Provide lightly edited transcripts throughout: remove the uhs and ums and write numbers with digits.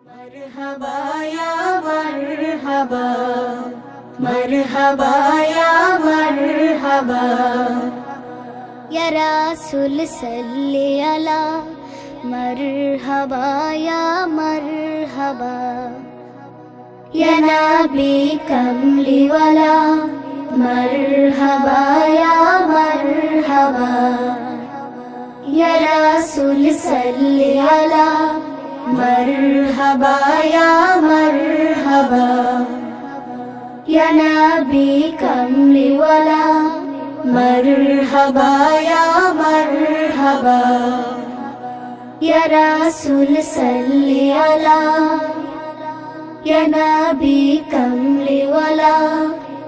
مرحبا يا مرحبا مرحبا يا مرحبا يا رسول صل على مرحبا يا مرحبا يا نبي كملي ولا مرحبا يا مرحبا يا رسول صل على مرحبا يا مرحبا يا نبي كملي ولا مرحبا يا مرحبا يا رسول صل على يا نبي كملي ولا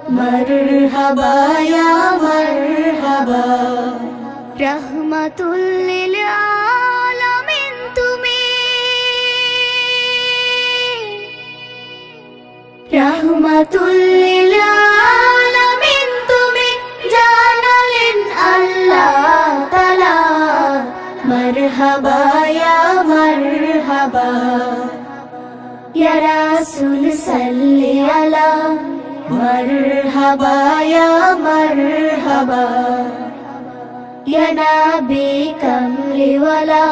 مرحبا يا مرحبا رحمة للعالمين তুমি রহমাতুল লিল আলামিন তুমি জানালেন আল্লাহ তাআলা مرحبا يا مرحبا ইয়া রাসূল সাল্লি আলা مرحبا يا مرحبا ইয়া নবী কামলি ওয়ালা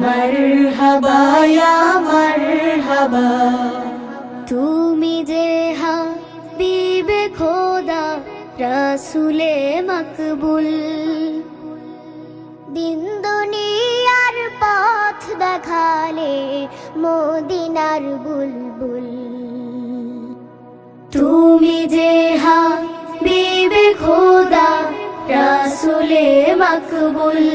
مرحبا يا مرحبا তুমি যে হাবিবে খোদা রাসূলে মকবুল দিন দুনিয়ার পথ দেখালে মদিনার বুলবুল তুমি যে হাবিবে খোদা রাসূলে মকবুল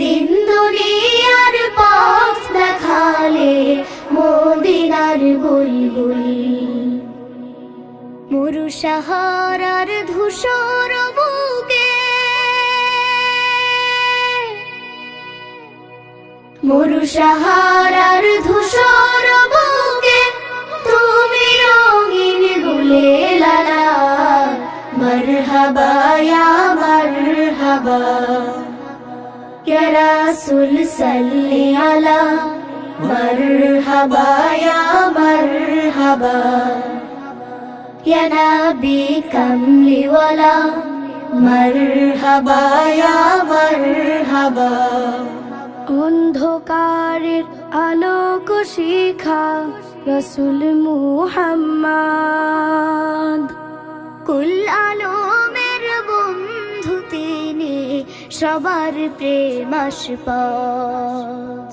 দিন দুনিয়ার পথ দেখালে মদিনার বুলবুল মরু সাহারার ধূসর বুকে মরু সাহারার ধূসর বুকে তুমি রঙিন গুলে লালা مرحبا يا مرحبا يا رسول صل على مرحبا يا مرحبا يا نبي كملي ولا مرحبا يا مرحبا অন্ধকারের আলোক শিখা রসুল মুহাম্মদ কুল আলমের বন্ধু তিনি সবার প্রেমাস্পদ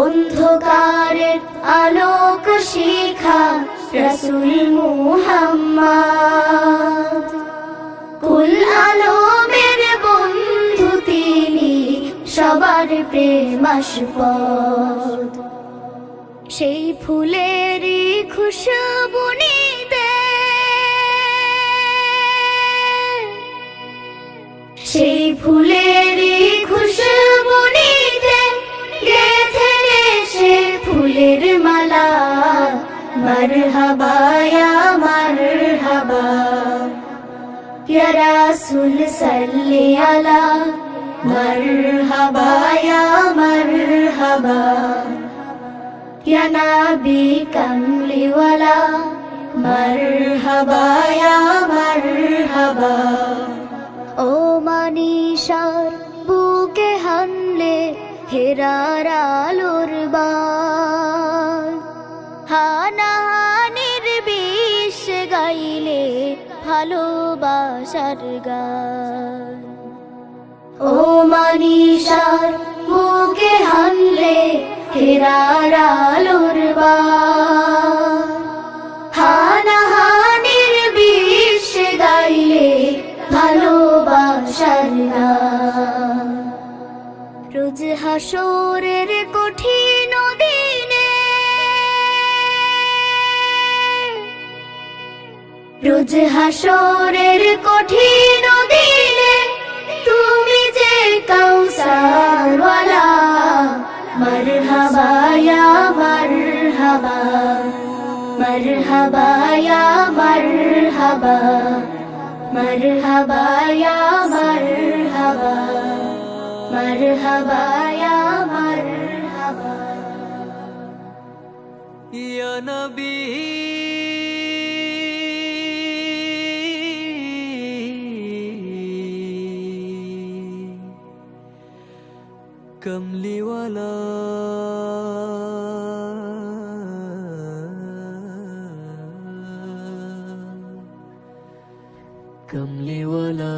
অন্ধকারের আলোক শিখা রসুল মুহাম্মদ কুল আলমের বন্ধু তিনি সবার প্রেমাস্পদ সেই ফুলেরই খুশবু নিতে সেই ফুলেরই খুশবু নিতে গেথে সে ফুলের মালা مرحبا يا مرحبا يا رسول صل على مرحبا يا مرحبا يا نبي كملي ولا مرحبا يا مرحبا ও মানিশার বুকে হানলে হেরার আলোর বার হানাহানির বিষ গাইলে ভালোবাসার গান ও মানিশার বুকে হানলে হেরার আলোর বার হানাহানির বিষ গাইলে ভালোবাসার গান রোজ হাসরের কঠিন দিনে রোজ হাসরের কঠিন দিনে তুমি যে কাউসার ওয়ালা مرحبا يا مرحبا مرحبا يا مرحبا مرحبا يا مرحبا مرحبا يا مرحبا या नबी कमली वाला कमली वाला